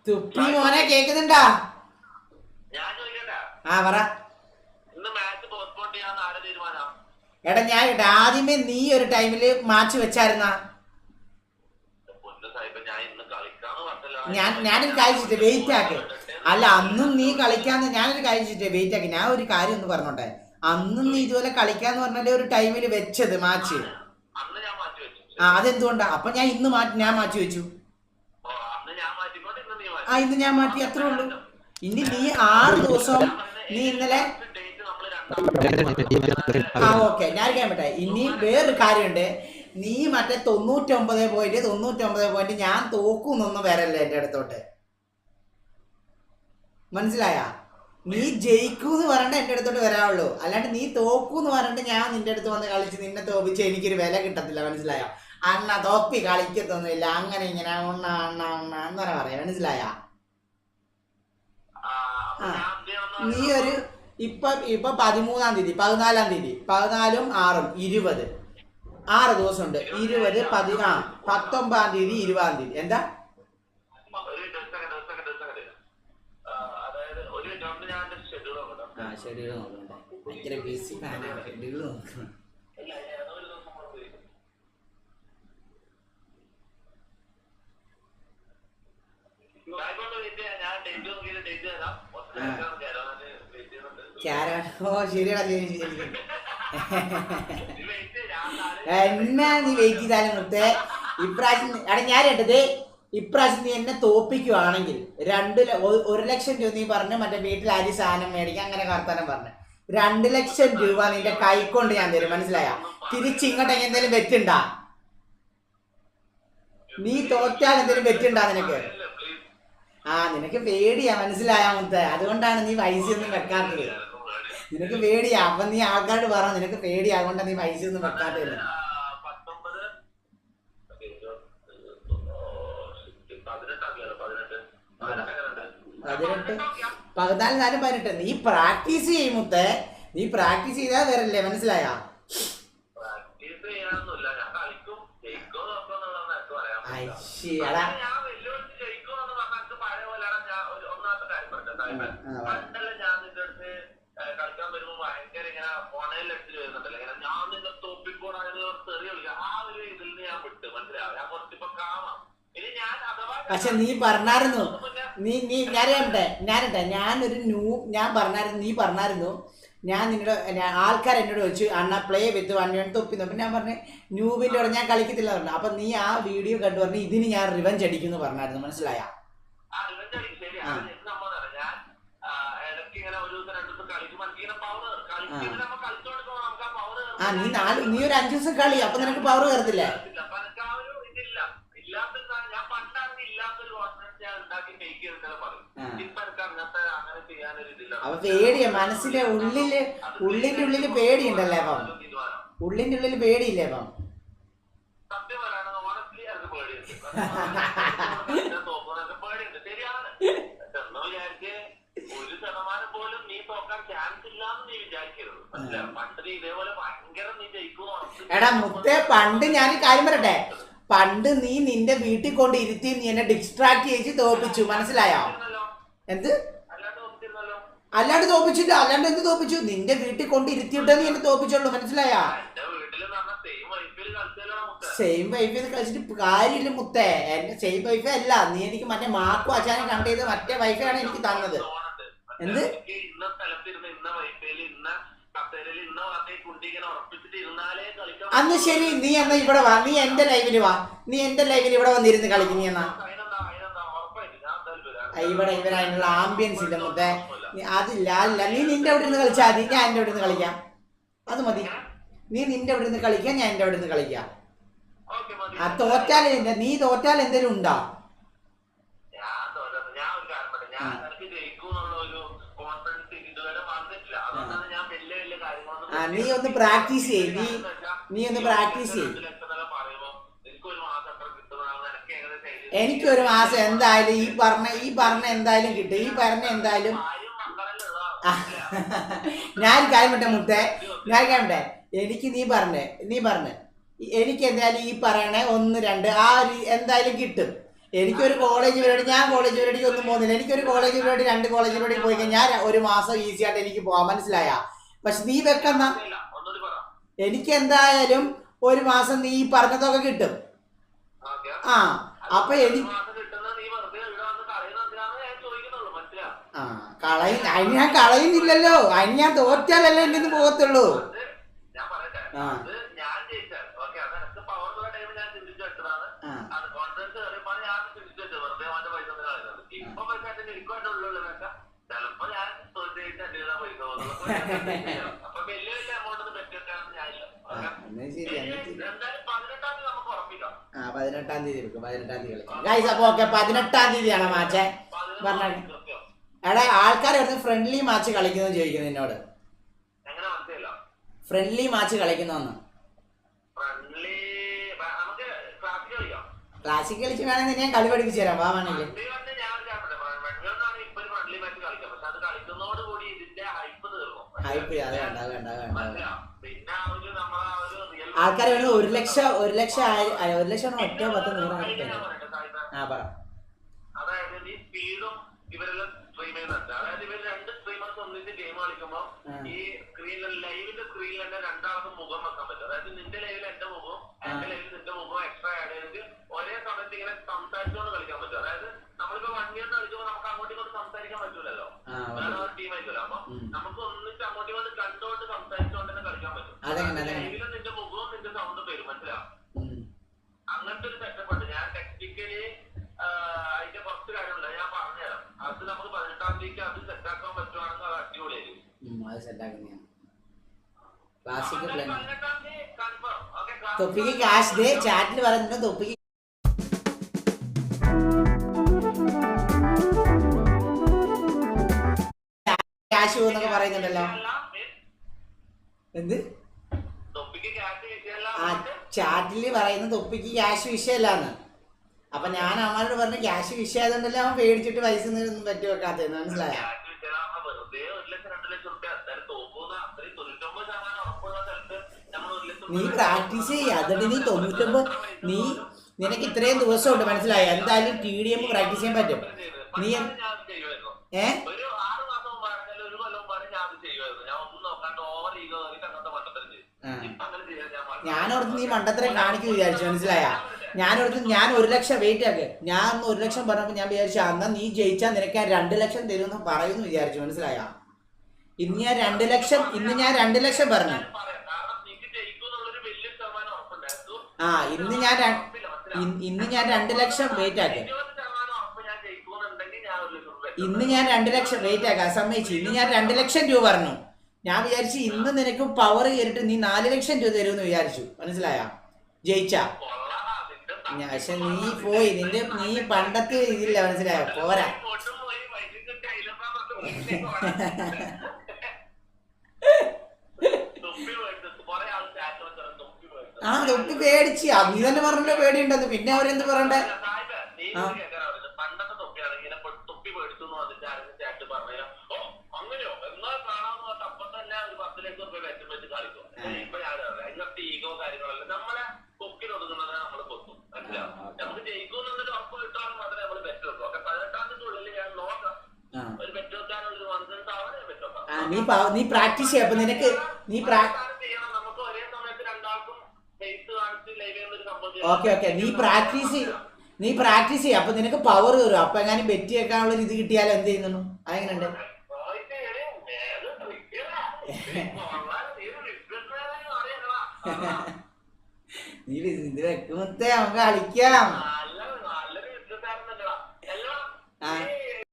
തുപ്പി മോനെ കേക്കുന്നുണ്ടാ? ആ പറ. എടാ ഞാൻ ആദ്യമേ നീ ഒരു ടൈമില് മാച്ച് വെച്ചായിരുന്നാ? ഞാനൊരു കഴിച്ചിട്ട് വെയിറ്റ് ആക്ക്. അല്ല അന്നും നീ കളിക്കാന്ന് ഞാനൊരു കഴിച്ചിട്ട് വെയിറ്റ് ആക്കി. ഞാൻ ഒരു കാര്യം ഒന്ന് പറഞ്ഞോട്ടെ, അന്നും നീ ഇതുപോലെ കളിക്കാന്ന് പറഞ്ഞാലേ ഒരു ടൈമില് വെച്ചത് മാച്ച്. ആ അതെന്തുകൊണ്ടാ? അപ്പൊ ഞാൻ ഇന്ന് ഞാൻ മാറ്റി വെച്ചു. ആ ഇന്ന് ഞാൻ മാറ്റി, അത്രേ ഉള്ളൂ. ഇനി നീ 6 ദിവസം നീ ഇന്നലെ ആ ഓക്കെ ഞാൻ കേട്ടെ. ഇനി വേറൊരു കാര്യമുണ്ട്, നീ മറ്റേ 99 പോയിന്റ് ഞാൻ തോക്കുന്നൊന്നും വരല്ലേ എന്റെ അടുത്തോട്ട്, മനസ്സിലായ? നീ ജയിക്കൂന്ന് പറഞ്ഞിട്ട് എന്റെ അടുത്തോട്ട് വരാവുള്ളൂ, അല്ലാണ്ട് നീ തോക്കൂന്ന് പറഞ്ഞിട്ട് ഞാൻ നിന്റെ അടുത്ത് വന്ന് കളിച്ച് നിന്നെ തോപ്പിച്ച് എനിക്കൊരു വില കിട്ടത്തില്ല, മനസ്സിലായ? അണ്ണ തോപ്പി കളിക്കത്തൊന്നുമില്ല, അങ്ങനെ ഇങ്ങനെ ഉണ്ണ അണ്ണ ഉണ്ണ എന്ന് പറയാം, മനസ്സിലായ? ആ നീ ഒരു ഇപ്പൊ 13-ാം തീയതി 14-ാം തീയതി 14-ഉം 6-ഉം 20 6 ദിവസമുണ്ട്. 20 19-ാം തീയതി 20-ാം തീയതി എന്താ ഷെഡ്യൂൾ നോക്കണ്ട, ഭയങ്കര ബിസി ഫാനാണ്. ഷെഡ്യൂൾ നോക്കണം. ഓ ശരിയാ എന്നാ നീ വെയിറ്റ് ചെയ്താലും നിർത്തേ. ഇപ്രാവശ്യം എടാ ഞാൻ കേട്ടത്, ഇപ്രാവശ്യം നീ എന്നെ തോപ്പിക്കുവാണെങ്കിൽ 1 ലക്ഷം രൂപ നീ പറഞ്ഞു മറ്റേ വീട്ടിൽ അരി സാധനം മേടിക്കാൻ അങ്ങനെ വർത്താനം പറഞ്ഞു. 2 ലക്ഷം രൂപ നിന്റെ കൈക്കൊണ്ട് ഞാൻ തരും, മനസ്സിലായ? തിരിച്ചിങ്ങോട്ട് എന്തെങ്കിലും വെച്ചുണ്ടാ? നീ തോറ്റാൽ എന്തെങ്കിലും വെച്ചുണ്ടാ നിനക്ക്? നിനക്ക് പേടിയാ, മനസ്സിലായ മുത്തേ? അതുകൊണ്ടാണ് നീ പൈസ ഒന്നും വെക്കാത്തത്. നിനക്ക് പേടിയാ. അപ്പൊ നീ ആൾക്കാരോട് പറ നിനക്ക് പേടിയാ, അതുകൊണ്ടാണ് നീ പൈസ ഒന്നും വെക്കാത്തത്. 14 നീ പ്രാക്ടീസ് ചെയ്യും മുത്തേ, നീ പ്രാക്ടീസ് ചെയ്താൽ വരല്ലേ, മനസ്സിലായ? പക്ഷെ നീ പറഞ്ഞായിരുന്നു, ഞാൻ പറഞ്ഞായിരുന്നു, നീ പറഞ്ഞായിരുന്നു, ഞാൻ നിന്നോട് ആൾക്കാർ എന്നോട് വെച്ചു അണ്ണ പ്ലേ വിത്ത് 1 തൊപ്പി. പിന്നെ ഞാൻ പറഞ്ഞു ന്യൂബിന്റെ കൂടെ ഞാൻ കളിക്കത്തില്ല പറഞ്ഞു. അപ്പൊ നീ ആ വീഡിയോ കണ്ടു പറഞ്ഞു ഇതിന് ഞാൻ റിവഞ്ച് അടിക്കുന്നു പറഞ്ഞായിരുന്നു, മനസ്സിലായ? നീ ഒരു 5 ദിവസം കളി, അപ്പൊ നിനക്ക് പവർ കയറത്തില്ലേ? അപ്പൊ പേടിയാ, മനസ്സിന്റെ ഉള്ളിന്റെ ഉള്ളില് പേടിയുണ്ടല്ലേ? അപ്പം ഉള്ളിന്റെ ഉള്ളില് പേടിയില്ലേ? അപ്പം എടാ മുത്തേ, പണ്ട് ഞാൻ കാര്യം പറയട്ടെ, പണ്ട് നീ നിന്റെ വീട്ടിൽ കൊണ്ട് ഇരുത്തി നീ എന്നെ ഡിസ്ട്രാക്ട് ചെയ്ത് തോപ്പിച്ചു, മനസ്സിലായോ? എന്ത് അല്ലാണ്ട് തോപ്പിച്ചില്ല? അല്ലാണ്ട് എന്ത് തോപ്പിച്ചു? നിന്റെ വീട്ടിൽ കൊണ്ട് ഇരുത്തിയിട്ടേ നീ എന്നെ തോപ്പിച്ചുള്ളൂ, മനസ്സിലായാ? സെയിം വൈഫ് കളിച്ചിട്ട് കാര്യമില്ല മുത്തേ. എന്റെ സെയിം വൈഫേ അല്ല, നീ എനിക്ക് മറ്റേ മാർക്കും അച്ഛനെ കണ്ട് ചെയ്ത് മറ്റേ വൈഫാണ് എനിക്ക് തന്നത്. എന്ത് അന്ന് ശരി, നീ എന്നാ ഇവിടെ വാ, നീ എന്റെ ലൈവില് വാ, നീ എന്റെ ലൈവിൽ ഇവിടെ വന്നിരുന്ന് കളിക്കും. നീ എന്നാ ഇവിടെ അതിനുള്ള ആംബിയൻസ് ഇല്ല മുത്തേ. അതില്ല നീ നിന്റെ അവിടെ നിന്ന് കളിച്ചാൽ മതി, ഞാൻ എന്റെ അവിടെ നിന്ന് കളിക്കാം, അത് മതി. നീ നിന്റെ അവിടെ നിന്ന് കളിക്കാം, ഞാൻ എന്റെ അവിടെ നിന്ന് കളിക്കാം. നീ തോറ്റാൽ എന്തെങ്കിലും ഉണ്ടോ? നീ ഒന്ന് പ്രാക്ടീസ് ചെയ്യ്, നീ ഒന്ന് പ്രാക്ടീസ് ചെയ്യ്. എനിക്കൊരു മാസം എന്തായാലും ഈ പറഞ്ഞ എന്തായാലും കിട്ടും, ഈ പറഞ്ഞ എന്തായാലും. ഞാൻ കാര്യം പറ്റേ മുത്തേ, ഞാൻ കാര്യം എനിക്ക് നീ പറഞ്ഞ എനിക്ക് എന്തായാലും ഈ പറയണേ 1, 2 ആ ഒരു എന്തായാലും കിട്ടും. എനിക്കൊരു കോളേജ് പരിപാടി, ഞാൻ കോളേജ് പരിപാടിക്ക് ഒന്നും പോകുന്നില്ല. എനിക്കൊരു കോളേജ് പരിപാടി 2 കോളേജ് പരിപാടി പോയി കഴിഞ്ഞാൽ ഒരു മാസം ഈസി ആയിട്ട് എനിക്ക് പോവാൻ, മനസ്സിലായ? പക്ഷെ നീ വെക്കുന്ന എനിക്ക് എന്തായാലും ഒരു മാസം നീ പറഞ്ഞതൊക്കെ കിട്ടും. ആ അപ്പൊ എനിക്ക് അതിന് ഞാൻ കളയുന്നില്ലല്ലോ, അതിന് ഞാൻ തോറ്റാലല്ലേ എന്റെ നിന്ന് പോകത്തുള്ളൂ. ആ 18-ാം തീയതി എടുക്കും, 18-ാം തീയതി കളിക്കാം ഗൈസ്. അപ്പൊ ഓക്കെ, 18-ാം തീയതിയാണ് മാച്ച് പറഞ്ഞ. എടാ ആൾക്കാർ വരുന്നത് ഫ്രണ്ട്ലി മാച്ച് കളിക്കുന്നു ചോദിക്കുന്നു എന്നോട്. Friendly match കളിക്കുന്നോന്ന്. ക്ലാസിക് കളിച്ച് വേണമെങ്കിൽ ഞാൻ കളി പഠിപ്പിച്ചു തരാം, വാ വേണമെങ്കിൽ. ഹൈപ്പ് അത് വേണ്ട, അത് വേണ്ട, അത് വേണ്ട. ആൾക്കാർ വേണമെങ്കിൽ 1 ലക്ഷം 1 ലക്ഷം 1 ലക്ഷം 8 10 100 ആ പറ. അതായത് ഈ സ്പീഡും ഇവരെല്ലാം സ്ട്രീം ചെയ്യുന്നുണ്ട്. അതായത് ഇവർ 2 സ്ട്രീമേഴ്സ് ഒന്നിച്ച് ഗെയിം കളിക്കുമ്പോൾ ഈ സ്ക്രീനിൽ ലൈവിന്റെ സ്ക്രീനിൽ തന്നെ രണ്ടാൾക്കും മുഖം വെക്കാൻ പറ്റും. അതായത് നിന്റെ ലൈവിൽ എന്റെ മുഖവും എന്റെ ലൈവിൽ നിന്റെ മുഖവും എക്സ്ട്രാ ആഡ് ചെയ്തിട്ട് ഒരേ സമയത്ത് ഇങ്ങനെ സംസാരിച്ചുകൊണ്ട് കളിക്കാൻ പറ്റും. അതായത് നമ്മളിപ്പോ 1 ഇയർ കളിക്കുമ്പോൾ നമുക്ക് അങ്ങോട്ടും ഇങ്ങോട്ട് സംസാരിക്കാൻ പറ്റൂലല്ലോ, വേറെ ടീം ആയിട്ടില്ല. അപ്പൊ നമുക്ക് ഒന്നിച്ച് അങ്ങോട്ടും ഇങ്ങോട്ട് കണ്ടുകൊണ്ട് സംസാരിച്ചുകൊണ്ട് തന്നെ കളിക്കാൻ പറ്റും. ലൈവിലും നിന്റെ മുഖവും നിന്റെ സൗണ്ടും വരും, മനസ്സിലാവും? അങ്ങനത്തെ ഒരു സെറ്റപ്പ് ഉണ്ട്. ഞാൻ ടെക്നിക്കലി അതിന്റെ കുറച്ച് കാര്യമുണ്ട്, ഞാൻ പറഞ്ഞുതരാം. അത് നമുക്ക് 18-ാം തീയതിക്ക് അത് സെറ്റാക്കാൻ പറ്റുവാണെങ്കിൽ അത് അടിപൊളിയായിരിക്കും. തൊപ്പിക്ക് ക്യാഷ് ദേ, ചാറ്റിൽ പറയുന്നുണ്ട് തൊപ്പിക്ക് ക്യാഷ് പോകുന്നൊക്കെ പറയുന്നുണ്ടല്ലോ. എന്ത് ആ ചാറ്റില് പറയുന്ന തൊപ്പിക്ക് ക്യാഷ് വിഷയല്ലാന്ന്. അപ്പൊ ഞാൻ അവനോട് പറഞ്ഞു ക്യാഷ് വിഷയം ആയതുകൊണ്ടല്ലേ അവൻ പേടിച്ചിട്ട് പൈസ ഒന്നും പറ്റി വെക്കാത്തത്, മനസ്സിലായ? നീ പ്രാക്ടീസ് ചെയ്യ, അതിട്ട് നീ 99 നീ നിനക്ക് ഇത്രയും ദിവസമുണ്ട്, മനസ്സിലായ? എന്തായാലും TDM പ്രാക്ടീസ് ചെയ്യാൻ പറ്റും. നീ ഞാനോർത്ത് നീ മണ്ടത്തരം കാണിക്കും വിചാരിച്ചു, മനസ്സിലായ? ഞാനോർത്ത് ഞാൻ 1 ലക്ഷം വെയിറ്റ് ആക്ക്, ഞാൻ 1 ലക്ഷം പറഞ്ഞപ്പോ ഞാൻ വിചാരിച്ചു എന്നാ നീ ജയിച്ചാൽ നിനക്ക് ഞാൻ 2 ലക്ഷം തരുമെന്ന് പറയുന്നു വിചാരിച്ചു, മനസ്സിലായ? ഇന്ന് ഞാൻ 2 ലക്ഷം പറഞ്ഞു. ആ ഇന്ന് ഞാൻ 2 ലക്ഷം വെയിറ്റ് ആക്കി. ഇന്ന് ഞാൻ 2 ലക്ഷം വെയിറ്റ് ആക്കാം, സമ്മതിച്ചു. ഇന്ന് ഞാൻ 2 ലക്ഷം രൂപ പറഞ്ഞു. ഞാൻ വിചാരിച്ചു ഇന്ന് നിനക്ക് പവർ കയറിട്ട് നീ 4 ലക്ഷം രൂപ തരുമെന്ന് വിചാരിച്ചു, മനസ്സിലായ? ജയിച്ച. പക്ഷെ നീ പോയി, നീ പണ്ടത്തെ ഇതില്ല, മനസ്സിലായോ? പോരാ. ആ തൊപ്പി പേടിച്ച് നീ തന്നെ പറഞ്ഞല്ലോ പേടിയുണ്ടെന്ന്, പിന്നെ അവരെന്ത് പറയണ്ടേ? നീ പ്രാക്ടീസ് ചെയ്യ. അപ്പൊ നിനക്ക് ഓക്കെ നീ പ്രാക്ടീസ് ചെയ്യ. അപ്പൊ നിനക്ക് പവർ കയറും. അപ്പൊ എങ്ങാനും ബെറ്റ് വെക്കാനുള്ള ഇത് കിട്ടിയാലോ എന്ത് ചെയ്യുന്നു? അതെങ്ങനെയുണ്ട്? നീ ഇത് വെക്കുമ്പത്തേ നമുക്ക് കളിക്കാം.